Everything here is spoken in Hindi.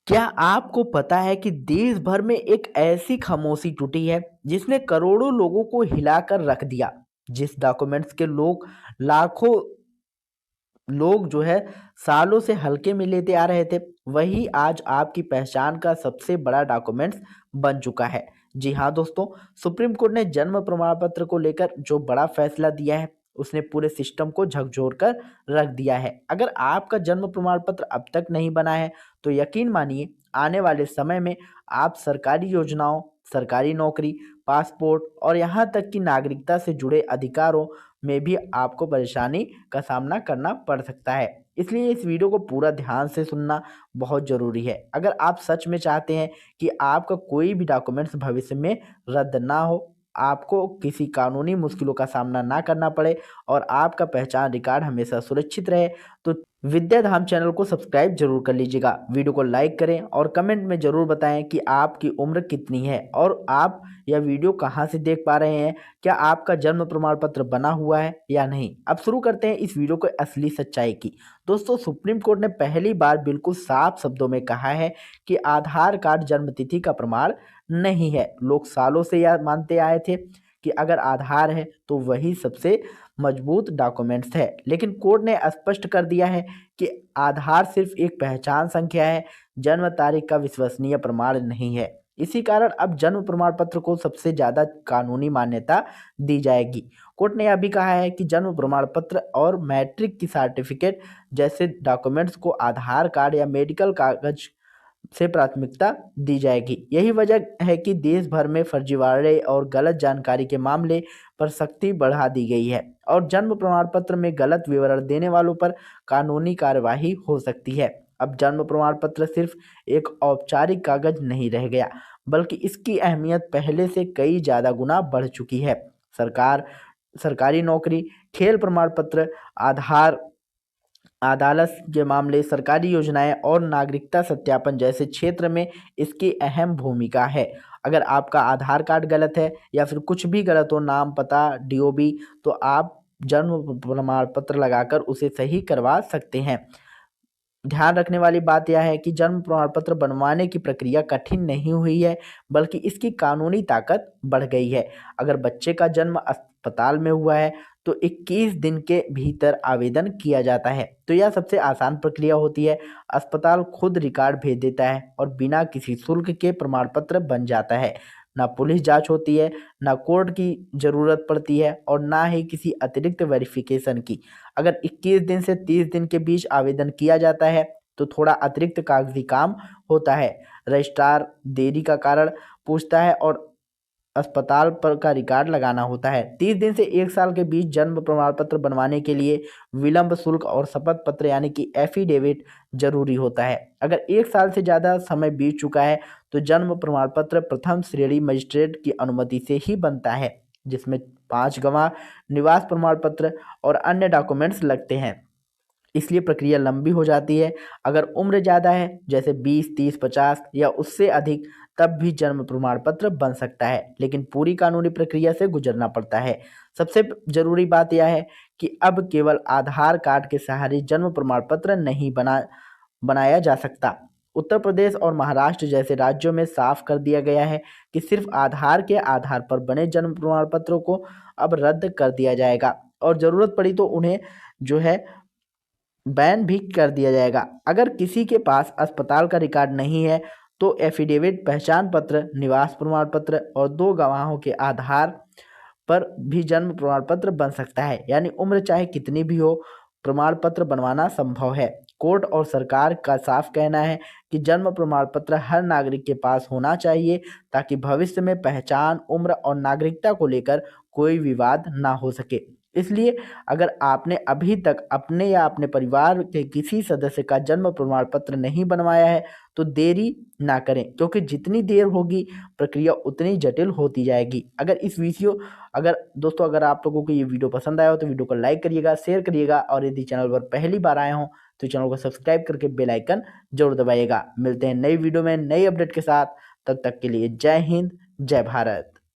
क्या आपको पता है कि देश भर में एक ऐसी खामोशी टूटी है जिसने करोड़ों लोगों को हिलाकर रख दिया। जिस डॉक्यूमेंट्स के लाखों लोग सालों से हल्के में लेते आ रहे थे, वही आज आपकी पहचान का सबसे बड़ा डॉक्यूमेंट्स बन चुका है। जी हाँ दोस्तों, सुप्रीम कोर्ट ने जन्म प्रमाण पत्र को लेकर जो बड़ा फैसला दिया है, उसने पूरे सिस्टम को झकझोर कर रख दिया है। अगर आपका जन्म प्रमाण पत्र अब तक नहीं बना है, तो यकीन मानिए आने वाले समय में आप सरकारी योजनाओं, सरकारी नौकरी, पासपोर्ट और यहाँ तक कि नागरिकता से जुड़े अधिकारों में भी आपको परेशानी का सामना करना पड़ सकता है। इसलिए इस वीडियो को पूरा ध्यान से सुनना बहुत ज़रूरी है। अगर आप सच में चाहते हैं कि आपका कोई भी डॉक्यूमेंट्स भविष्य में रद्द ना हो, आपको किसी कानूनी मुश्किलों का सामना ना करना पड़े और आपका पहचान रिकॉर्ड हमेशा सुरक्षित रहे, तो विद्याधाम चैनल को सब्सक्राइब जरूर कर लीजिएगा। वीडियो को लाइक करें और कमेंट में ज़रूर बताएं कि आपकी उम्र कितनी है और आप यह वीडियो कहां से देख पा रहे हैं। क्या आपका जन्म प्रमाण पत्र बना हुआ है या नहीं। अब शुरू करते हैं इस वीडियो को असली सच्चाई की। दोस्तों, सुप्रीम कोर्ट ने पहली बार बिल्कुल साफ शब्दों में कहा है कि आधार कार्ड जन्म तिथि का प्रमाण नहीं है। लोग सालों से यह मानते आए थे कि अगर आधार है तो वही सबसे मजबूत डॉक्यूमेंट्स है, लेकिन कोर्ट ने स्पष्ट कर दिया है कि आधार सिर्फ एक पहचान संख्या है, जन्म तारीख का विश्वसनीय प्रमाण नहीं है। इसी कारण अब जन्म प्रमाण पत्र को सबसे ज्यादा कानूनी मान्यता दी जाएगी। कोर्ट ने यह भी कहा है कि जन्म प्रमाण पत्र और मैट्रिक की सर्टिफिकेट जैसे डॉक्यूमेंट्स को आधार कार्ड या मेडिकल कागज से प्राथमिकता दी जाएगी। यही वजह है कि देश भर में फर्जीवाड़े और गलत जानकारी के मामले पर सख्ती बढ़ा दी गई है और जन्म प्रमाण पत्र में गलत विवरण देने वालों पर कानूनी कार्यवाही हो सकती है। अब जन्म प्रमाण पत्र सिर्फ एक औपचारिक कागज नहीं रह गया, बल्कि इसकी अहमियत पहले से कई ज्यादा गुना बढ़ चुकी है। सरकार, सरकारी नौकरी, खेल प्रमाण पत्र, आधार, अदालत के मामले, सरकारी योजनाएं और नागरिकता सत्यापन जैसे क्षेत्र में इसकी अहम भूमिका है। अगर आपका आधार कार्ड गलत है या फिर कुछ भी गलत हो, नाम, पता, डीओबी, तो आप जन्म प्रमाण पत्र लगाकर उसे सही करवा सकते हैं। ध्यान रखने वाली बात यह है कि जन्म प्रमाण पत्र बनवाने की प्रक्रिया कठिन नहीं हुई है, बल्कि इसकी कानूनी ताकत बढ़ गई है। अगर बच्चे का जन्म अस्पताल में हुआ है तो 21 दिन के भीतर आवेदन किया जाता है, तो यह सबसे आसान प्रक्रिया होती है। अस्पताल खुद रिकॉर्ड भेज देता है और बिना किसी शुल्क के प्रमाण पत्र बन जाता है। ना पुलिस जांच होती है, ना कोर्ट की जरूरत पड़ती है और ना ही किसी अतिरिक्त वेरिफिकेशन की। अगर 21 दिन से 30 दिन के बीच आवेदन किया जाता है तो थोड़ा अतिरिक्त कागजी काम होता है। रजिस्ट्रार देरी का कारण पूछता है और अस्पताल पर का रिकॉर्ड लगाना होता है। 30 दिन से 1 साल के बीच जन्म प्रमाण पत्र बनवाने के लिए विलंब शुल्क और शपथ पत्र यानी कि एफिडेविट जरूरी होता है। अगर 1 साल से ज़्यादा समय बीत चुका है तो जन्म प्रमाण पत्र प्रथम श्रेणी मजिस्ट्रेट की अनुमति से ही बनता है, जिसमें 5 गवाह, निवास प्रमाण पत्र और अन्य डॉक्यूमेंट्स लगते हैं। इसलिए प्रक्रिया लंबी हो जाती है। अगर उम्र ज़्यादा है, जैसे 20, 30, 50 या उससे अधिक, तब भी जन्म प्रमाण पत्र बन सकता है, लेकिन पूरी कानूनी प्रक्रिया से गुजरना पड़ता है। सबसे जरूरी बात यह है कि अब केवल आधार कार्ड के सहारे जन्म प्रमाण पत्र नहीं बनाया जा सकता। उत्तर प्रदेश और महाराष्ट्र जैसे राज्यों में साफ कर दिया गया है कि सिर्फ आधार के आधार पर बने जन्म प्रमाण पत्रों को अब रद्द कर दिया जाएगा और ज़रूरत पड़ी तो उन्हें जो है बैन भी कर दिया जाएगा। अगर किसी के पास अस्पताल का रिकॉर्ड नहीं है तो एफिडेविट, पहचान पत्र, निवास प्रमाण पत्र और 2 गवाहों के आधार पर भी जन्म प्रमाण पत्र बन सकता है। यानी उम्र चाहे कितनी भी हो, प्रमाण पत्र बनवाना संभव है। कोर्ट और सरकार का साफ कहना है कि जन्म प्रमाण पत्र हर नागरिक के पास होना चाहिए, ताकि भविष्य में पहचान, उम्र और नागरिकता को लेकर कोई विवाद ना हो सके। इसलिए अगर आपने अभी तक अपने या अपने परिवार के किसी सदस्य का जन्म प्रमाण पत्र नहीं बनवाया है, तो देरी ना करें, क्योंकि जितनी देर होगी प्रक्रिया उतनी जटिल होती जाएगी। अगर आप लोगों को ये वीडियो पसंद आया हो तो वीडियो को लाइक करिएगा, शेयर करिएगा और यदि चैनल पर पहली बार आए हों तो चैनल को सब्सक्राइब करके बेल आइकन जरूर दबाइएगा। मिलते हैं नई वीडियो में नई अपडेट के साथ, तब तक के लिए जय हिंद, जय भारत।